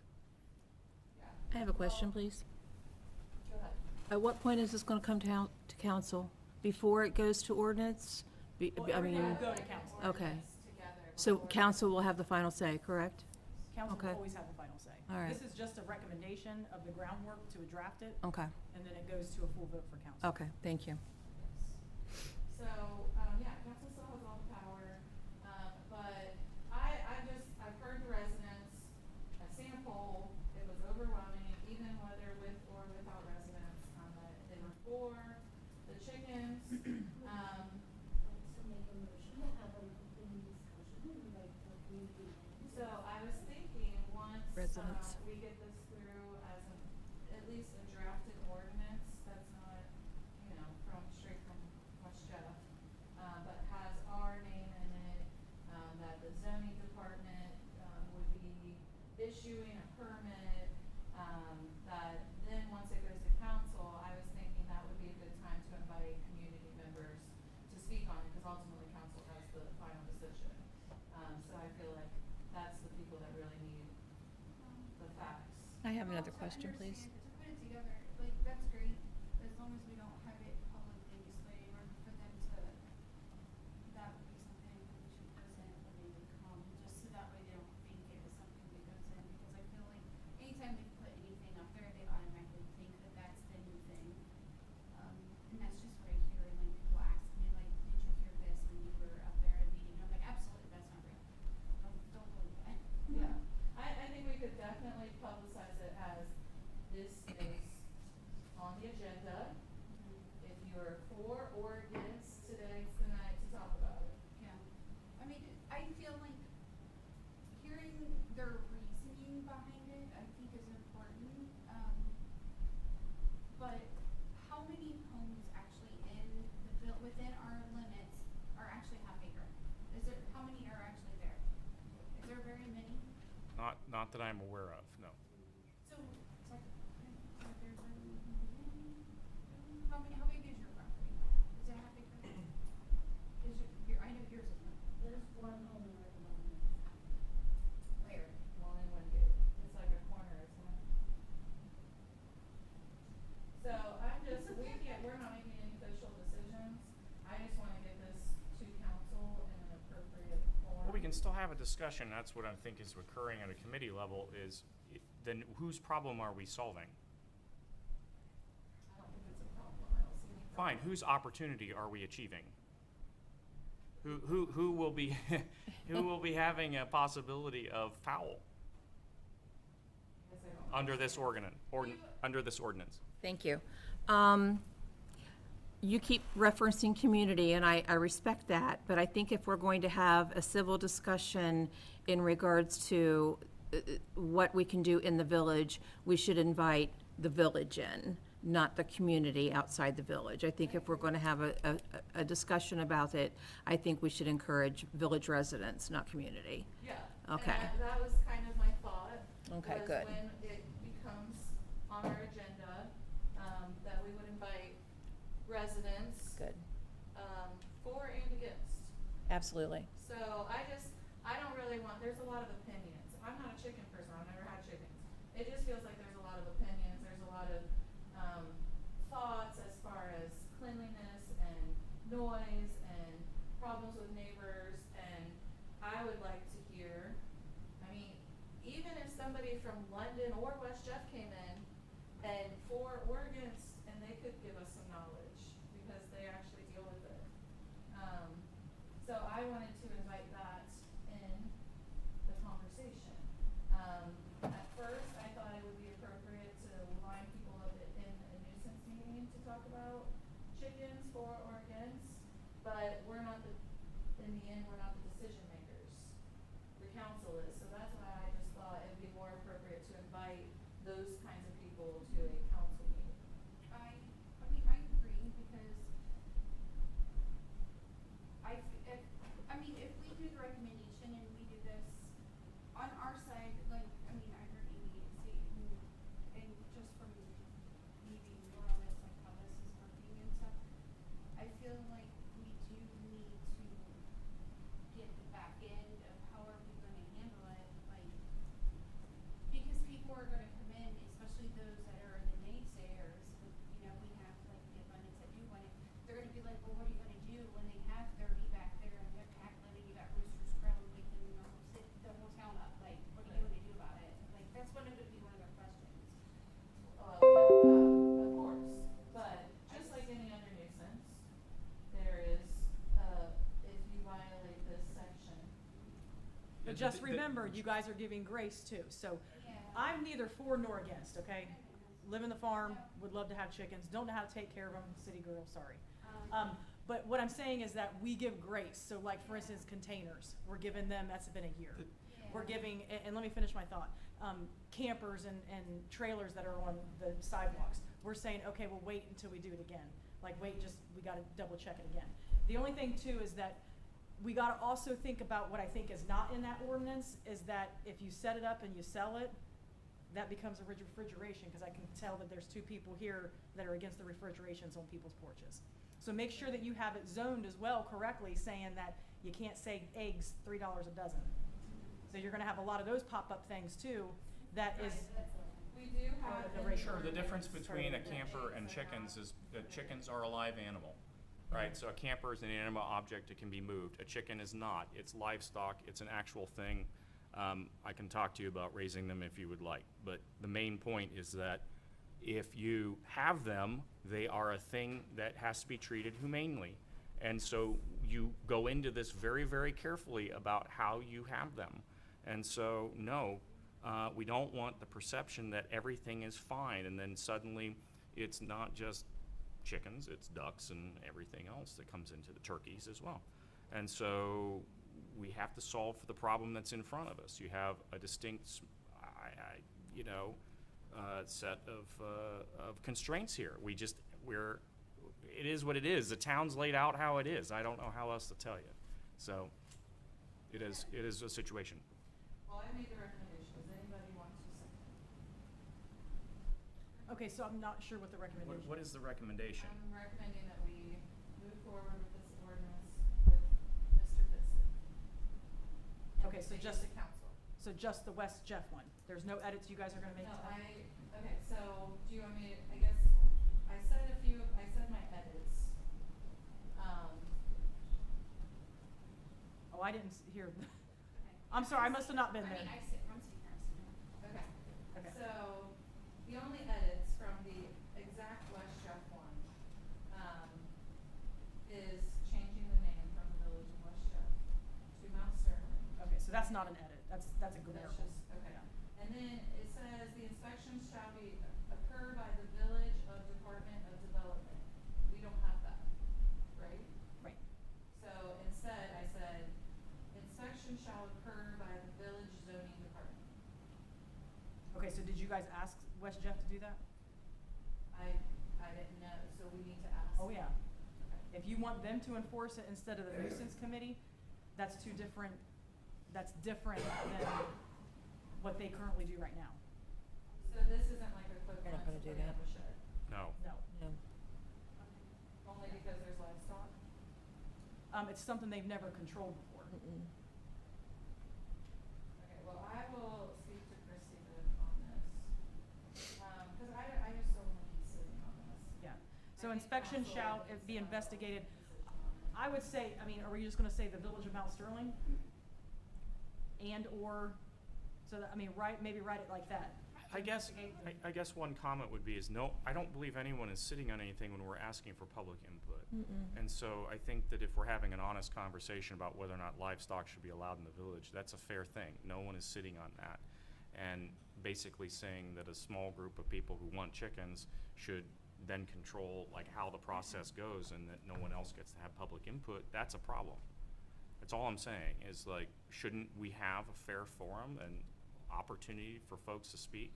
Yeah. I have a question, please. Go ahead. At what point is this gonna come to council? Before it goes to ordinance? Well, I everything mean, will go to council. okay. Ordinance together So before- council will have the final say, correct? Council Okay. will always have the final say. All right. This is just a recommendation of the groundwork to draft it, Okay, and then it goes to a full vote for council. okay, thank you. So, yeah, council still has all the power, but I've heard the residents, I've seen a poll, it was overwhelming, even whether with or without residents, that they were for the chickens. So make a motion to have an open discussion and like the community. So I was thinking, once, Residents. we get this through as at least a drafted ordinance, that's not, straight from West Jeff, but has our name in it, that the zoning department, would be issuing a permit, that then once it goes to council, I was thinking that would be a good time to invite community members to speak on it, because ultimately council has the final decision. So I feel like that's the people that really need the facts. I have another Well, to question, please. understand- To put it together, like, that's great, as long as we don't have it publicly displayed, or for them to, that would be something we should present when they would come, just so that way they don't think it was something that goes in, because I feel like anytime we put anything up there, they automatically think that that's the new thing. And that's just what I hear when people ask me, like, did you hear this when you were up there at a meeting? I'm like, absolutely, that's not real. Don't believe that. Yeah, I think we could definitely publicize it as this is on the agenda. If you're for or against, today's the night to talk about it. Yeah, I mean, I feel like hearing their reasoning behind it, I think is important. But how many homes actually in the within our limits are actually half acre? How many are actually there? Is there very many? Not that I'm aware of, no. So, it's like, there's how big is your property? Is it half acre? I know yours is not. There's one home in our development. Where? One in Wingate. It's like a corner, isn't it? So we're not making any official decisions. I just wanna get this to council in an appropriate form. Well, we can still have a discussion, that's what I think is occurring at a committee level, is then whose problem are we solving? I don't think it's a problem. I don't see any problem. Fine, whose opportunity are we achieving? Who will be, who will be having a possibility of foul I guess I don't under this understand. under this ordinance? Thank you. You keep referencing community, and I respect that, but I think if we're going to have a civil discussion in regards to what we can do in the village, we should invite the village in, not the community outside the village. I think if we're going to have a discussion about it, I think we should encourage village residents, not community. Yeah. Okay. And that was kind of my thought. Okay, was good. when it becomes on our agenda, that we would invite residents, Good. for and against. Absolutely. So I don't really want, there's a lot of opinions. I'm not a chicken person, I've never had chickens. It just feels like there's a lot of opinions, there's a lot of, thoughts as far as cleanliness and noise and problems with neighbors, and I would like to hear, I mean, even if somebody from London or West Jeff came in and for or against, and they could give us some knowledge because they actually deal with it. So I wanted to invite that in the conversation. At first, I thought it would be appropriate to line people up in a nuisance meeting to talk about chickens for or against, but we're not in the end, we're not the decision makers. The council is, so that's why I just thought it'd be more appropriate to invite those kinds of people to a council meeting. I mean, I agree, because if we do the recommendation and we do this on our side, like, I mean, I heard Amy say, and just from me being more honest, like how this is working and stuff, I feel like we do need to get the back end of how are we gonna handle it, like, because people are gonna come in, especially those that are the naysayers, we have like the abundance that do want it, they're gonna be like, well, what are you gonna do when they have 30 back there and they're cackling and you got roosters crowing, waking the whole town up, like, what are you gonna do about it? Like, that's gonna be one of their questions. Of course, but just like any other nuisance, there is, if you violate this section. But just remember, you guys are giving grace too, so Yeah. I'm neither for nor against, okay? Live in the farm, would love to have chickens, don't know how to take care of them, city girl, sorry. But what I'm saying is that we give grace, so like, for instance, containers, we're giving them, that's been a year. We're giving, and let me finish my thought, campers and trailers that are on the sidewalks, we're saying, okay, we'll wait until we do it again. Like, wait, we gotta double check it again. The only thing too is that we gotta also think about what I think is not in that ordinance, is that if you set it up and you sell it, that becomes a refrigeration, cause I can tell that there's 2 people here that are against the refrigerations on people's porches. So make sure that you have it zoned as well correctly, saying that you can't say eggs $3 a dozen. So you're gonna have a lot of those pop-up things too, that is, We do have. the in ratio. Sure, the difference Sorry, between a the camper and chickens is that chickens are a live animal, right? So a camper is an animate object, it can be moved. A chicken is not. It's livestock, it's an actual thing. I can talk to you about raising them if you would like, but the main point is that if you have them, they are a thing that has to be treated humanely. And so you go into this very, very carefully about how you have them. And so, no, we don't want the perception that everything is fine, and then suddenly it's not just chickens, it's ducks and everything else that comes into the turkeys as well. And so we have to solve for the problem that's in front of us. You have a distinct, set of constraints here. It is what it is. The town's laid out how it is. I don't know how else to tell you. So it is a situation. Well, I made the recommendation. Does anybody want to second? okay, so I'm not sure what the recommendation. What is the recommendation? I'm recommending that we move forward with this ordinance with Mr. Pitson. Okay, so Take it just- to council. So just the West Jeff one, there's no edits you guys are gonna make No, to that? okay, so do you want me to, I guess, I said my edits. Oh, I didn't hear, Okay. I'm sorry, I must have not been I there. mean, I'm sitting here, Okay. Okay. So, the only edits from the exact West Jeff one, is changing the name from the Village of West Jeff to Mount Sterling. Okay, so that's not an edit, that's a That's grammar. just, okay. Yeah. And then it says the inspection shall occur by the Village of Department of Development. We don't have that. ask West Jeff to do that? I didn't know, so we need to ask. Oh, yeah. If you want them to enforce it instead of the nuisance committee, that's different than what they currently do right now. So this isn't like equivalent They're not to gonna do putting that. up a shed, No. No. No. only because there's livestock? It's something they've never controlled before. Mm-mm. Okay, well, I will speak to Christina on this, cause I just don't wanna keep sitting on this. Yeah. So I think inspection council shall needs be to have a investigated. decision on it. I would say, I mean, are we just gonna say the Village of Mount Sterling? And/or, so that, I mean, maybe write it like that. I guess one comment would be is no, I don't believe anyone is sitting on anything when we're asking for public input. And so I think that if we're having an honest conversation about whether or not livestock should be allowed in the village, that's a fair thing. No one is sitting on that. And basically saying that a small group of people who want chickens should then control like how the process goes and that no one else gets to have public input, that's a problem. That's all I'm saying, is like, shouldn't we have a fair forum and opportunity for folks to speak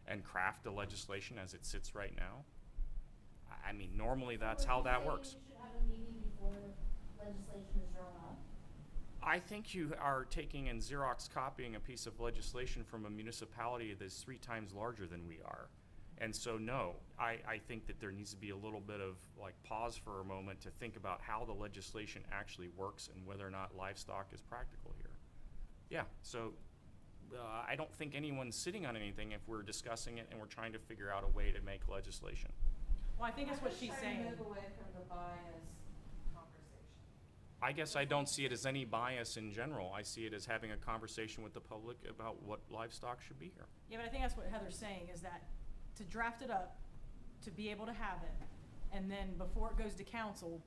and craft the legislation as it sits right now? I mean, normally that's how that works. You should have a meeting before legislation is drawn up. I think you are taking and Xerox copying a piece of legislation from a municipality that's 3 times larger than we are. And so, no, I think that there needs to be a little bit of like pause for a moment to think about how the legislation actually works and whether or not livestock is practical here. Yeah, so I don't think anyone's sitting on anything if we're discussing it and we're trying to figure out a way to make legislation. Well, I think that's what she's I'm saying. just trying to move away from the bias conversation. I guess I don't see it as any bias in general. I see it as having a conversation with the public about what livestock should be here. Yeah, but I think that's what Heather's saying, is that to draft it up, to be able to have it, and then before it goes to council,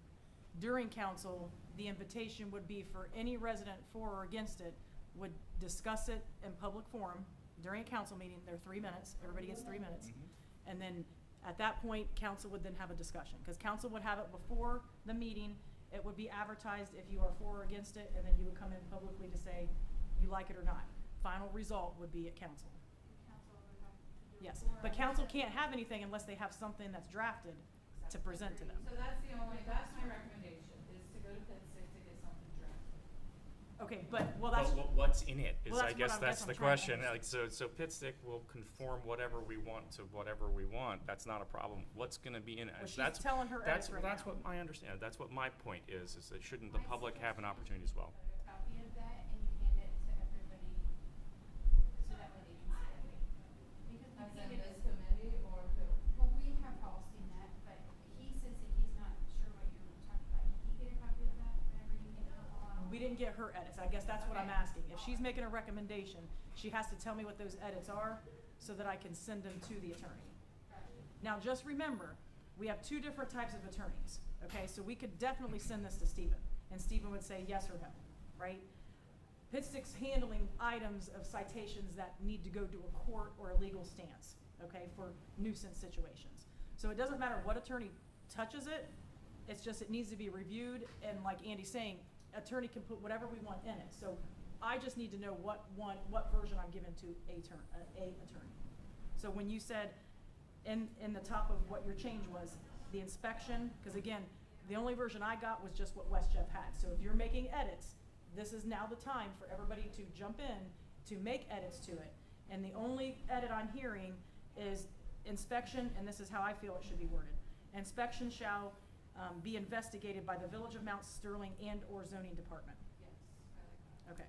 during council, the invitation would be for any resident for or against it, would discuss it in public forum during a council meeting. They're 3 minutes, everybody gets 3 minutes. And then at that point, council would then have a discussion, because council would have it before the meeting. It would be advertised if you are for or against it, and then you would come in publicly to say you like it or not. Final result would be at council. Council would have to do it Yes, before but and council after. can't have anything unless they have something that's drafted to present to them. So that's my recommendation, is to go to Pitt State to get something drafted. Okay, well, that's, But what's in it is, Well, I guess that's I'm the trying to question. Like, so Pit Stick will conform whatever we want to whatever we want. That's not a problem. What's gonna be in it? Well, she's That's- telling her edits right That's now. what I understand. That's what my point is that shouldn't the My public have an suggestion opportunity is as well? you put a copy of that and you hand it to everybody, so that way they can see it. Because we As can't in get this committee or who? well, we have all seen that, but he says that he's not sure what you're talking about. Can he get a copy of that whenever you can allow? we didn't get her edits. I guess that's what I'm asking. If she's making a recommendation, she has to tell me what those edits are so that I can send them to the attorney. Now, just remember, we have 2 different types of attorneys, okay? So we could definitely send this to Stephen, and Stephen would say yes or no, right? Pit Stick's handling items of citations that need to go to a court or a legal stance, okay, for nuisance situations. So it doesn't matter what attorney touches it, it's just it needs to be reviewed, and like Andy's saying, attorney can put whatever we want in it. So I just need to know what version I'm giving to a attorney. So when you said in the top of what your change was, the inspection, because again, the only version I got was just what West Jeff had. So if you're making edits, this is now the time for everybody to jump in to make edits to it. And the only edit I'm hearing is inspection, and this is how I feel it should be worded. Inspection shall be investigated by the Village of Mount Sterling and/or zoning department. Yes, I like that. Okay.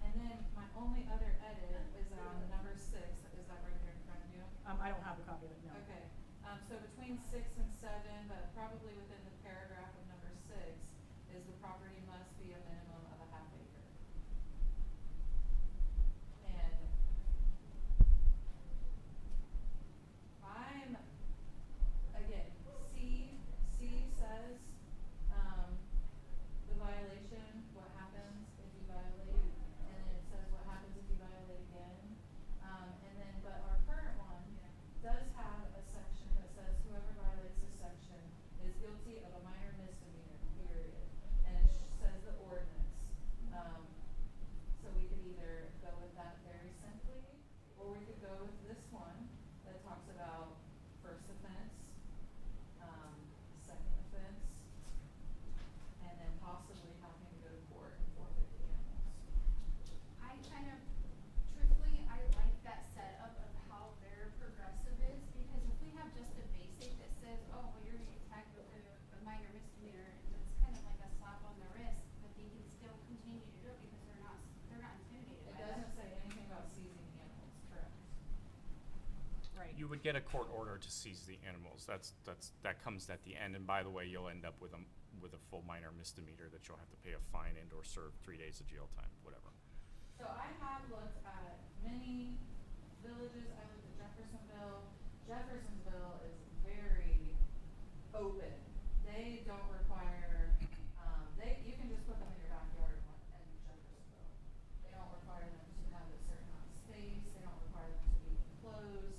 And then my only other edit is on number 6, is that right there in front of you? I don't have a copy of it, no. Okay, so between 6 and 7, but probably within the paragraph of number 6, is the property must be a minimum of a half acre. And I'm, again, C says, the violation, what happens if you violate, and then it says what happens if you violate again. And then, but our current one does have a section that says whoever violates this section get a court order to seize the animals. That comes at the end, and by the way, you'll end up with a full minor misdemeanor that you'll have to pay a fine and or serve 3 days of jail time, whatever. So I have looked at many villages. I looked at Jeffersonville. Jeffersonville is very open. They don't require, you can just put them in your backyard in Jeffersonville. They don't require them to have a certain amount of space. They don't require them to be enclosed.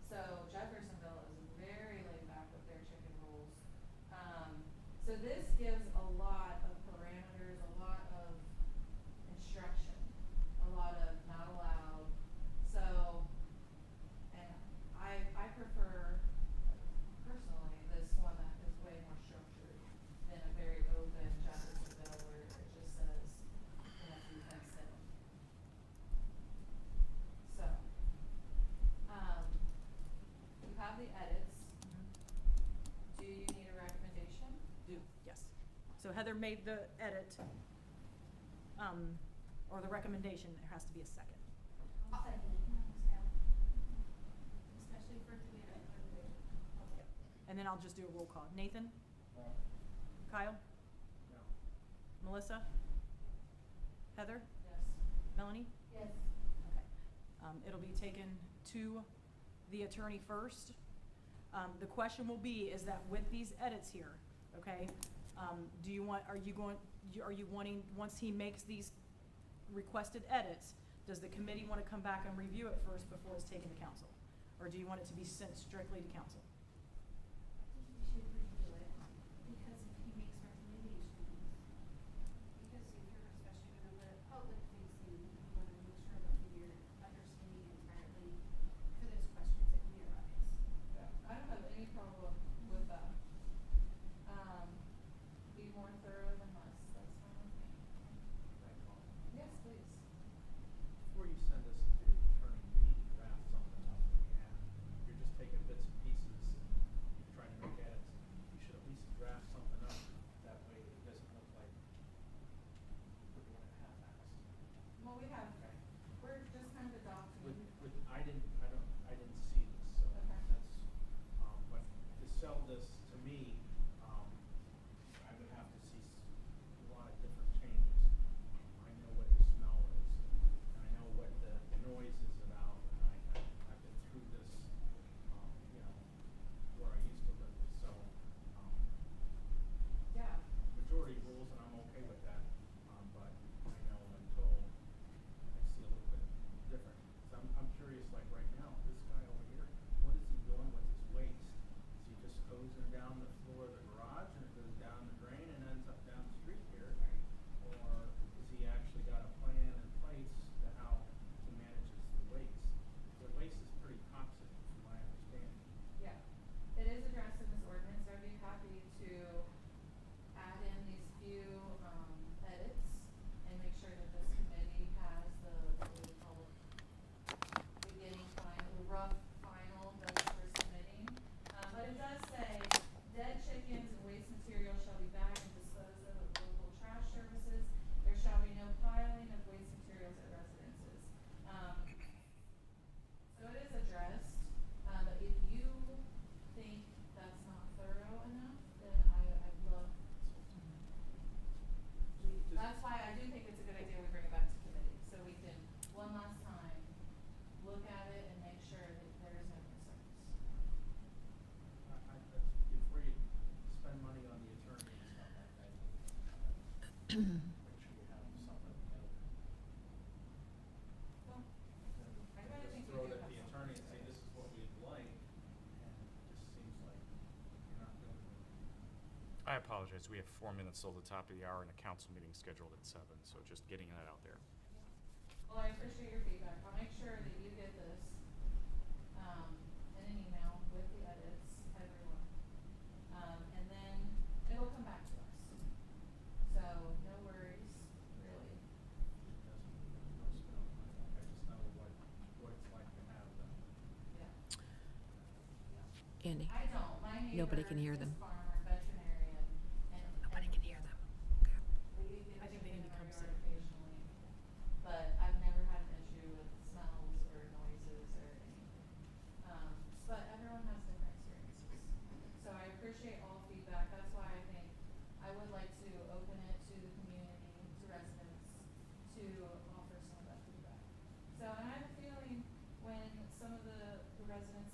So Jeffersonville is very laid back with their chicken rules. So this gives a lot of parameters, a lot of instruction, a lot of not allowed. So, and I prefer personally this one that is way more structured than a very open Jeffersonville where it just says you have to be fenced in. So, you have the edits. Do you need a recommendation? Do, yes. So Heather made the edit, or the recommendation, there has to be a second. I'll second it. Especially for it to be an open. And then I'll just do a roll call. Nathan? Kyle? No. Melissa? Heather? Yes. Melanie? Yes. Okay. It'll be taken to the attorney first. The question will be, is that with these edits here, okay? Are you wanting, once he makes these requested edits, does the committee want to come back and review it first before it's taken to council? Or do you want it to be sent strictly to council? I think we should review it, because if he makes recommendations, because if you're especially gonna let it public facing, you wanna make sure that you're understanding entirely for those questions that may arise. Yeah, I don't have any problem with that. Be more thorough than less, that's fine with me. Thank you. Yes, please. Before you send this to the attorney, you need to draft something up that we have. You're just taking bits and pieces and you're trying to make edits. You should at least draft something up. That way it doesn't look like we're doing it half-assed. Well, we have, Okay. we're just kind of adopting. I didn't see this, so Okay. that's, but to sell this to me, I would have to see a lot of different changes. I know what the smell is, and I know what the noise is about, and I've been through this, where I used to live, so, Yeah. majority rules, and I'm okay with that, but I know until I see a little bit different. So I'm curious, like right now, this guy over here, what is he doing with his waste? Is he just hosing down the floor of the garage and it goes down the drain and ends up down the street here? Or has he actually got a plan in place to how he manages the waste? The waste is pretty toxic, from my understanding. Yeah, it is addressed in this ordinance. I'd be happy to add in these few, edits and make sure that this committee has what we call it, beginning final, rough final that we're submitting. But it does say, dead chickens and waste material shall be bagged and disposed of at local trash services. There shall be no piling of waste materials at residences. So it is addressed, but if you think that's not thorough enough, then I'd love, that's why I do think it's a good idea we bring it back to committee, so we can, one last time, look at it and make sure that there is no concerns. Before you spend money on the attorney and stuff like that, make sure you have something, Well, I and kinda think just we throw do it at have the something. attorney and say, this is what we'd like, and it just seems like you're not doing it. I apologize. We have 4 minutes till the top of the hour and a council meeting scheduled at 7, so just getting that out there. Well, I appreciate your feedback. I'll make sure that you get this, in an email with the edits, everyone. And then it'll come back to us. So, no worries, really. It doesn't, there's no smell. I just know what it's like to have them. Yeah. Andy, I don't, my neighbor Nobody can hear is them. farmer, veterinarian, and. Nobody can hear them. We get I think they chicken need in to our come yard sit. occasionally, but I've never had an issue with smells or noises or anything. But I've to offer some of that feedback. So, and I have a feeling when some of the residents